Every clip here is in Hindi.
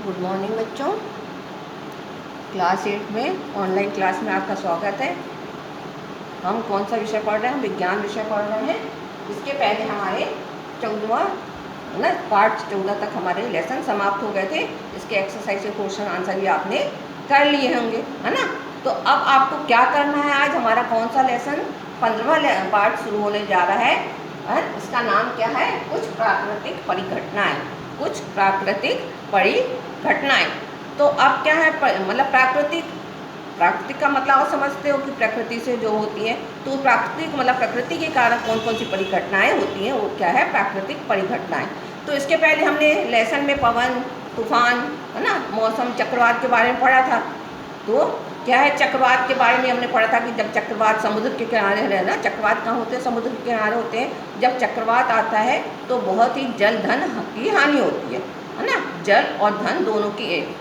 गुड मॉर्निंग बच्चों। क्लास 8 में ऑनलाइन क्लास में आपका स्वागत है। हम कौन सा विषय पढ़ रहे हैं? हम विज्ञान विषय पढ़ रहे हैं। इसके पहले हमारे 14वां पार्ट 14 तक हमारे लेसन समाप्त हो गए थे। इसके एक्सरसाइज के क्वेश्चन आंसर भी आपने कर लिए होंगे, है ना। तो अब आपको क्या करना है? आज हमारा कौन सा लेसन 15वां पार्ट शुरू होने जा रहा है। इसका नाम क्या है? कुछ प्राकृतिक परिघटनाएं। कुछ प्राकृतिक परिघटनाएं। तो अब क्या है? मतलब प्राकृतिक का मतलब आप समझते हो कि प्रकृति से जो होती है। तो प्राकृतिक मतलब प्रकृति के कारण कौन कौन सी परिघटनाएं होती हैं, वो क्या है? प्राकृतिक परिघटनाएं। तो इसके पहले हमने लेसन में पवन, तूफान, है ना, मौसम, चक्रवात के बारे में पढ़ा था। तो क्या है? चक्रवात के बारे में हमने पढ़ा था कि जब चक्रवात समुद्र के किनारे है ना, चक्रवात कहाँ होते हैं? समुद्र के किनारे होते हैं। जब चक्रवात आता है तो बहुत ही जल धन की हानि होती है ना। जल और धन दोनों की,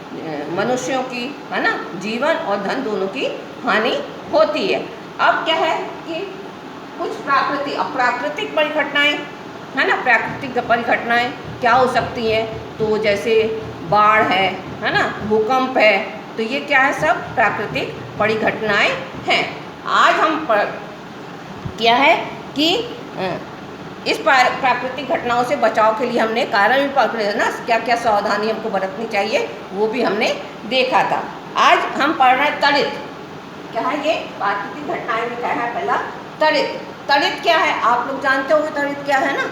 मनुष्यों की, है ना, जीवन और धन दोनों की हानि होती है। अब क्या है कि कुछ अप्राकृतिक परिघटनाएं, है ना। प्राकृतिक परिघटनाएं क्या हो सकती हैं? तो जैसे बाढ़ है ना, भूकंप है। तो ये क्या है? सब प्राकृतिक परिघटनाएं हैं। आज हम क्या है कि इस प्राकृतिक घटनाओं से बचाव के लिए हमने कारण भी पकड़े ना, क्या क्या सावधानी हमको बरतनी चाहिए वो भी हमने देखा था। आज हम पढ़ रहे हैं तड़ित। क्या है ये? प्राकृतिक घटनाएं में क्या है? पहला तड़ित। तड़ित क्या है? आप लोग जानते होंगे तड़ित क्या है ना।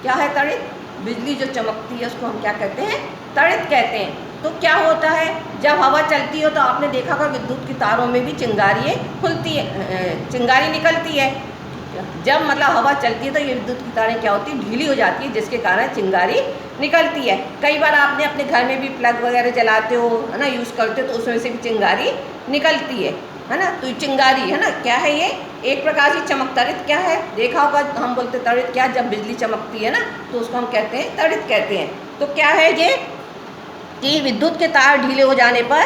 क्या है तड़ित? बिजली जो चमकती है उसको हम क्या कहते हैं? तड़ित कहते हैं। तो क्या होता है? जब हवा चलती हो तो आपने देखा होगा विद्युत की तारों में भी चिंगारियाँ खुलती है, चिंगारी निकलती है। जब मतलब हवा चलती है तो ये विद्युत की तारें क्या होती है? ढीली हो जाती है, जिसके कारण चिंगारी निकलती है। कई बार आपने अपने घर में भी प्लग वगैरह जलाते हो, है ना, यूज़ करते हो, तो उसमें से भी चिंगारी निकलती है ना। तो चिंगारी है ना, क्या है ये? एक प्रकार की चमक। तड़ित क्या है? देखा होगा हम बोलते तड़ित क्या? जब बिजली चमकती है ना तो उसको हम कहते हैं तड़ित कहते हैं। तो क्या है ये कि विद्युत के तार ढीले हो जाने पर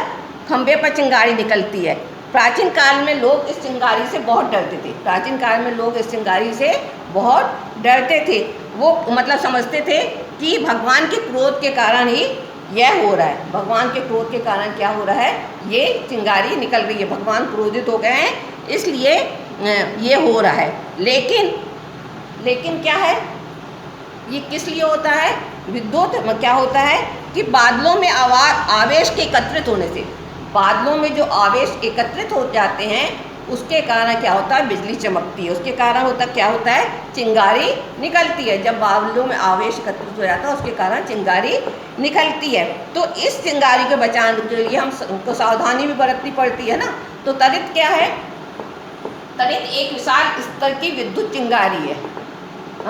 खंभे पर चिंगारी निकलती है। प्राचीन काल में लोग इस चिंगारी से बहुत डरते थे। प्राचीन काल में लोग इस चिंगारी से बहुत डरते थे। वो मतलब समझते थे कि भगवान के क्रोध के कारण ही यह हो रहा है। भगवान के क्रोध के कारण क्या हो रहा है? ये चिंगारी निकल रही है। भगवान क्रोधित हो गए हैं, इसलिए ये हो रहा है। लेकिन क्या है? ये किस लिए होता है? विद्युत क्या होता है कि बादलों में आवेश के एकत्रित होने से, बादलों में जो आवेश एकत्रित हो जाते हैं उसके कारण क्या होता है? बिजली चमकती है। उसके कारण क्या होता है? चिंगारी निकलती है। जब बादलों में आवेश एकत्रित हो जाता है उसके कारण चिंगारी निकलती है। तो इस चिंगारी को बचाने के लिए हमको सावधानी भी बरतनी पड़ती है ना। तो तड़ित क्या है? तड़ित एक विशाल स्तर की विद्युत चिंगारी है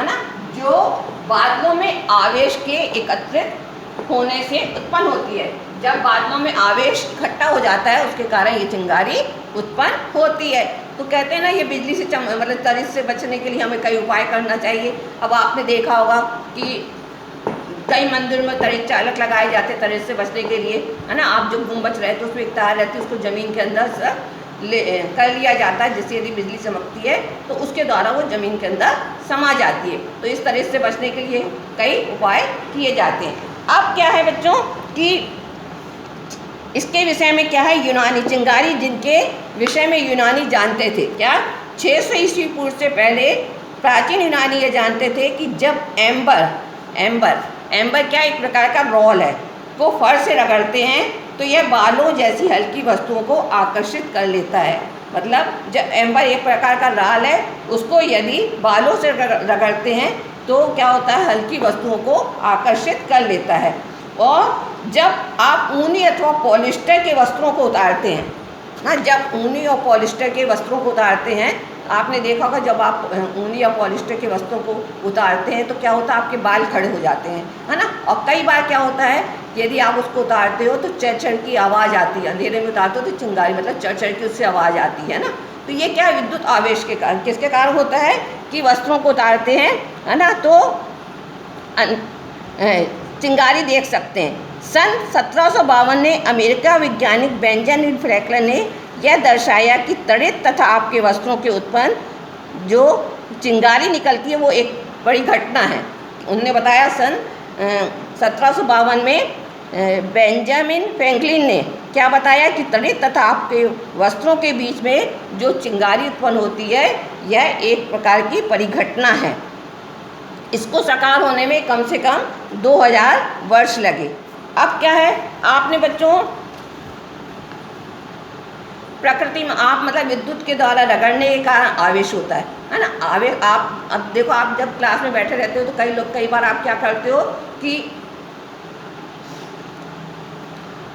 ना, जो बादलों में आवेश के एकत्रित होने से उत्पन्न होती है। जब बादलों में आवेश इकट्ठा हो जाता है उसके कारण ये चिंगारी उत्पन्न होती है। तो कहते हैं ना, ये बिजली से मतलब तड़ित से बचने के लिए हमें कई उपाय करना चाहिए। अब आपने देखा होगा कि कई मंदिर में तड़ित चालक लगाए जाते हैं तड़ित से बचने के लिए, है ना। आप जो गुंबज रहते हैं उसमें एक तार रहती है, उसको ज़मीन के अंदर से कर लिया जाता है, जिससे यदि बिजली चमकती है तो उसके द्वारा वो ज़मीन के अंदर समा जाती है। तो इस तरह से बचने के लिए कई उपाय किए जाते हैं। अब क्या है बच्चों कि इसके विषय में क्या है? यूनानी चिंगारी, जिनके विषय में यूनानी जानते थे। क्या? 600 ईस्वी पूर्व से पहले प्राचीन यूनानी ये जानते थे कि जब एम्बर क्या एक प्रकार का रॉल है, वो फर्श से रगड़ते हैं तो यह बालों जैसी हल्की वस्तुओं को आकर्षित कर लेता है। मतलब जब एम्बर एक प्रकार का राल है, उसको यदि बालों से रगड़ते हैं तो क्या होता है? हल्की वस्तुओं को आकर्षित कर लेता है। और जब आप ऊनी अथवा पॉलिस्टर के वस्त्रों को उतारते हैं ना, जब ऊनी और पॉलिस्टर के वस्त्रों को उतारते हैं, आपने देखा होगा जब आप ऊनी या पॉलिस्टर के वस्त्रों को उतारते हैं तो क्या होता है? आपके बाल खड़े हो जाते हैं, है ना। और कई बार क्या होता है, यदि आप उसको उतारते हो तो चरचर की आवाज़ आती है। अंधेरे में उतारते हो तो चिंगारी मतलब चरचर की उससे आवाज़ आती है ना। तो ये क्या है? विद्युत आवेश के कारण। किसके कारण होता है? कि वस्त्रों को उतारते हैं, है ना, तो चिंगारी देख सकते हैं। सन 1752 में अमेरिका वैज्ञानिक बेंजामिन फ्रैंकलिन ने यह दर्शाया कि तड़ित तथा आपके वस्त्रों के उत्पन्न जो चिंगारी निकलती है वो एक बड़ी घटना है। उन्होंने बताया सन 1752 में बेंजामिन फ्रैंकलिन ने क्या बताया कि तड़ित तथा आपके वस्त्रों के बीच में जो चिंगारी उत्पन्न होती है यह एक प्रकार की परिघटना है। इसको साकार होने में कम से कम 2000 वर्ष लगे। अब क्या है, आपने बच्चों प्रकृति में आप मतलब विद्युत के द्वारा रगड़ने के कारण आवेश होता है ना। आवेश आप अब देखो, आप जब क्लास में बैठे रहते हो तो कई बार आप क्या करते हो कि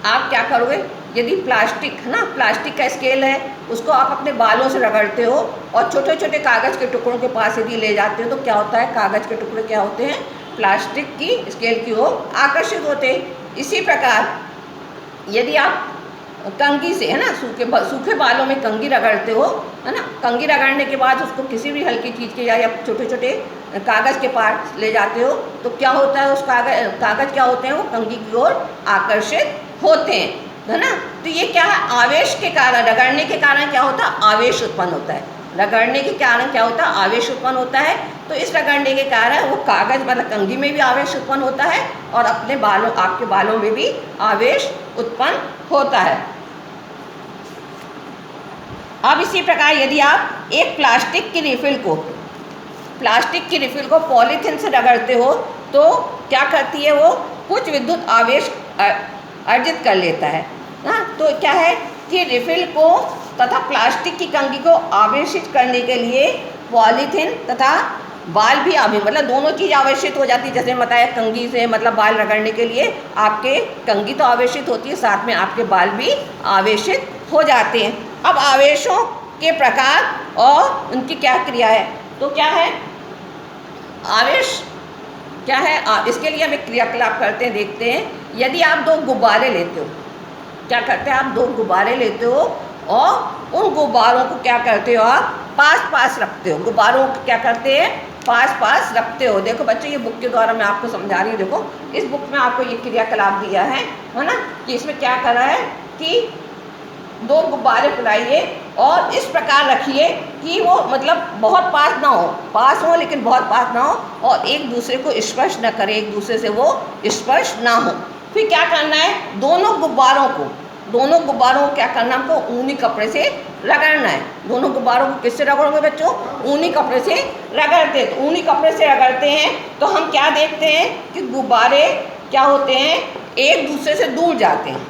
आप क्या करोगे, यदि प्लास्टिक है ना, प्लास्टिक का स्केल है उसको आप अपने बालों से रगड़ते हो और छोटे छोटे कागज़ के टुकड़ों के पास यदि ले जाते हो तो क्या होता है, कागज़ के टुकड़े क्या होते हैं, प्लास्टिक की स्केल की ओर आकर्षित होते हैं। इसी प्रकार यदि आप कंघी से है ना सूखे बालों में कंघी रगड़ते हो है ना, कंघी रगड़ने के बाद उसको किसी भी हल्की चीज़ के या छोटे छोटे कागज़ के पास ले जाते हो तो क्या होता है, उस कागज़ क्या होते हैं, वो कंघी की ओर आकर्षित होते हैं, है ना। तो ये क्या है, आवेश के कारण, रगड़ने के कारण क्या होता है, आवेश उत्पन्न होता है। रगड़ने के कारण क्या होता है, आवेश उत्पन्न होता है। तो इस रगड़ने के कारण वो कागज़ मतलब कंघी में भी आवेश उत्पन्न होता है और अपने बालों, आपके बालों में भी आवेश उत्पन्न होता है। अब इसी प्रकार यदि आप एक प्लास्टिक की रिफिल को पॉलीथीन से रगड़ते हो तो क्या करती है, वो कुछ विद्युत आवेश अर्जित कर लेता है ना। तो क्या है कि रिफिल को तथा प्लास्टिक की कंघी को आवेशित करने के लिए पॉलीथीन तथा बाल भी मतलब दोनों चीज़ आवेशित हो जाती है। जैसे बताया कंघी से मतलब बाल रगड़ने के लिए आपके कंघी तो आवेशित होती है, साथ में आपके बाल भी आवेशित हो जाते हैं। अब आवेशों के प्रकार और उनकी क्या क्रिया है, तो क्या है आवेश क्या है, इसके लिए हम एक क्रियाकलाप करते हैं, देखते हैं। यदि आप दो गुब्बारे लेते हो, क्या करते हैं, आप दो गुब्बारे लेते हो और उन गुब्बारों को क्या करते हो, आप पास पास रखते हो। गुब्बारों को क्या करते हैं, पास पास रखते हो। देखो बच्चों, ये बुक के द्वारा मैं आपको समझा रही हूँ। देखो इस बुक में आपको ये क्रियाकलाप दिया है ना, कि इसमें क्या करा है कि दो गुब्बारे फुलाइए और इस प्रकार रखिए कि वो मतलब बहुत पास ना हो, पास हो लेकिन बहुत पास ना हो और एक दूसरे को स्पर्श न करे, एक दूसरे से वो स्पर्श ना हो। फिर क्या करना है, दोनों गुब्बारों को क्या करना, हमको ऊनी कपड़े से रगड़ना है। दोनों गुब्बारों को किससे रगड़ोगे बच्चों, ऊनी कपड़े से रगड़ते हैं। तो ऊनी कपड़े से रगड़ते हैं तो हम क्या देखते हैं कि गुब्बारे क्या होते हैं, एक दूसरे से दूर जाते हैं,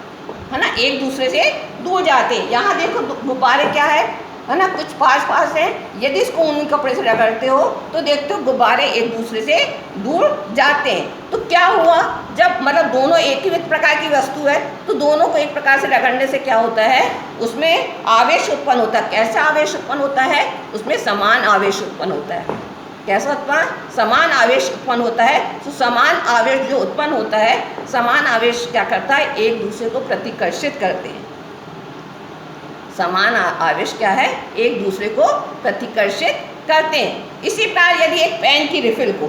है ना, एक दूसरे से दूर जाते हैं। यहाँ देखो गुब्बारे क्या है ना, कुछ पास पास है। यदि इसको ऊनी कपड़े से रगड़ते हो तो देखते हो गुब्बारे एक दूसरे से दूर जाते हैं। तो क्या हुआ, जब मतलब दोनों एक ही प्रकार की वस्तु है तो दोनों को एक प्रकार से रगड़ने से क्या होता है, उसमें आवेश उत्पन्न होता है। कैसा आवेश उत्पन्न होता है, उसमें समान आवेश उत्पन्न होता है। कैसा उत्पन्न, समान आवेश उत्पन्न होता है। तो समान आवेश जो उत्पन्न होता है, समान आवेश क्या करता है, एक दूसरे को प्रतिकर्षित करते हैं। समान आवेश क्या है, एक दूसरे को प्रतिकर्षित करते हैं। इसी प्रकार यदि एक पेन की रिफिल को,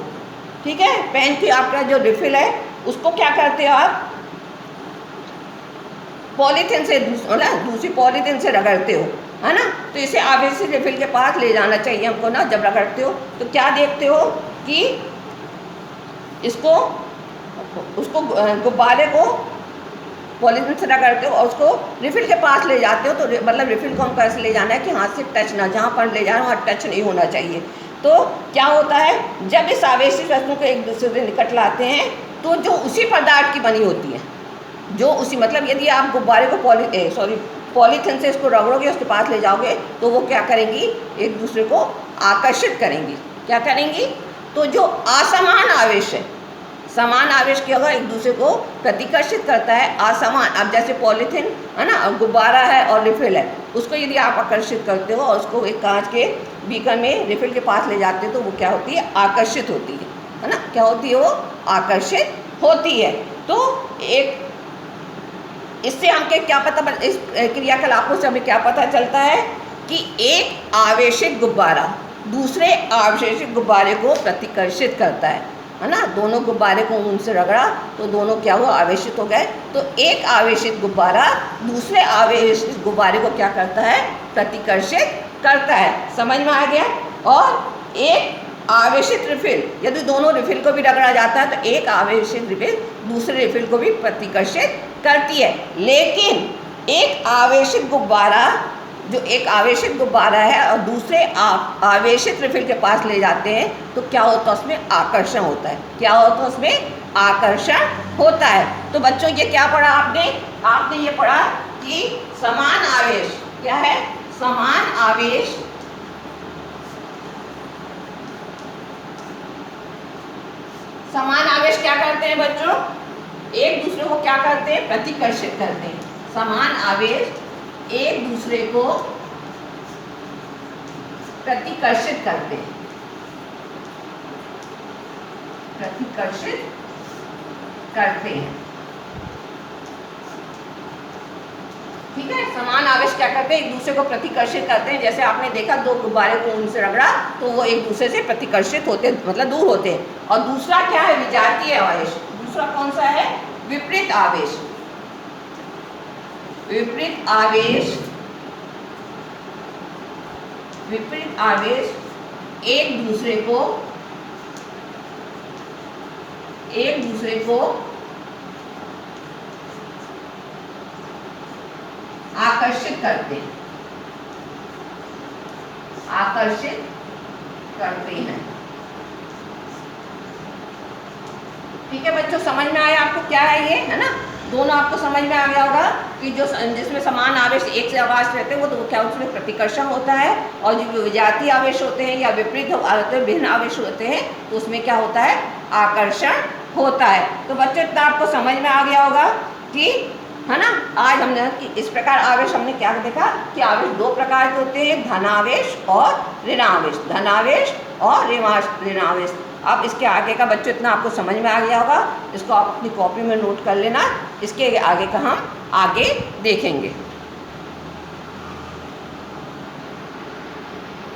ठीक है, पेन की आपका जो रिफिल है उसको क्या करते हो आप, पॉलीथीन से दूसरी पॉलीथीन से रगड़ते हो, है ना। तो इसे आवेशित रिफिल के पास ले जाना चाहिए हमको ना। जब रगड़ते हो तो क्या देखते हो कि उसको गुब्बारे को पॉलीथीन से रगड़ते हो और उसको रिफिल के पास ले जाते हो। तो मतलब रिफिल को हमको ऐसे ले जाना है कि हाथ से टच ना, जहाँ पर ले जा रहे हो वहाँ टच नहीं होना चाहिए। तो क्या होता है, जब इस आवेशित वस्तु को एक दूसरे से निकट लाते हैं तो जो उसी पदार्थ की बनी होती है, जो उसी मतलब यदि आप गुब्बारे को पॉलीथीन से इसको रगड़ोगे, उसके पास ले जाओगे तो वो क्या करेंगी, एक दूसरे को आकर्षित करेंगी। क्या करेंगी, तो जो असमान आवेश है, समान आवेश की अगर एक दूसरे को प्रतिकर्षित करता है, असमान, अब जैसे पॉलीथीन है ना, गुब्बारा है और रिफिल है, उसको यदि आप आकर्षित करते हो और उसको एक कांच के बीकर में रिफिल के पास ले जाते हो तो वो क्या होती है, आकर्षित होती है ना। क्या होती है, वो आकर्षित होती है। तो एक इससे हमके क्या पता, इस क्रियाकलापों से हमें क्या पता चलता है कि एक आवेशित गुब्बारा दूसरे आवेशित गुब्बारे को प्रतिकर्षित करता है ना। दोनों गुब्बारे को उनसे रगड़ा तो दोनों क्या हुआ, आवेशित हो गए। तो एक आवेशित गुब्बारा दूसरे आवेशित गुब्बारे को क्या करता है, प्रतिकर्षित करता है। समझ में आ गया। और एक आवेशित रिफिल, यदि दोनों रिफिल को भी रगड़ा जाता है तो एक आवेशित रिफिल दूसरे रिफिल को भी प्रतिकर्षित करती है। लेकिन एक आवेशित गुब्बारा, जो एक आवेशित गुब्बारा है और दूसरे आवेशित रिफिल के पास ले जाते हैं तो क्या होता है, उसमें आकर्षण होता है। क्या होता है, उसमें आकर्षण होता है। तो बच्चों ये क्या पढ़ा आपने ये पढ़ा कि समान आवेश क्या है, समान आवेश क्या करते हैं बच्चों, एक दूसरे को क्या करते हैं, प्रतिकर्षित करते हैं। समान आवेश एक दूसरे को प्रतिकर्षित करते हैं, प्रतिकर्षित करते हैं। ठीक है, समान आवेश क्या करते हैं, एक दूसरे को प्रतिकर्षित करते हैं। जैसे आपने देखा दो गुब्बारे को उनसे रगड़ा तो वो एक दूसरे से प्रतिकर्षित होते, मतलब दूर होते हैं। और दूसरा क्या है, विजातीय आवेश। दूसरा कौन सा है, विपरीत आवेश। विपरीत आवेश, विपरीत आवेश एक दूसरे को आकर्षित करते हैं, आकर्षित करते हैं। ठीक है बच्चों, समझ में आया आपको क्या है ये, है ना। दोनों आपको समझ में आ गया होगा कि जो जिसमें समान आवेश एक से आवेश रहते हैं वो तो क्या उसमें प्रतिकर्षण होता है, और जो विजातीय आवेश होते हैं या विपरीत भिन्न आवेश होते हैं तो उसमें क्या होता है, आकर्षण होता है। तो बच्चों इतना आपको समझ में आ गया होगा कि, है ना। आज हमने इस प्रकार आवेश हमने क्या देखा कि आवेश दो प्रकार के होते हैं, धनावेश और ऋणावेश, धनावेश और ऋणावेश। अब इसके आगे का बच्चों इतना आपको समझ में आ गया होगा, इसको आप अपनी कॉपी में नोट कर लेना। इसके आगे का हम आगे देखेंगे।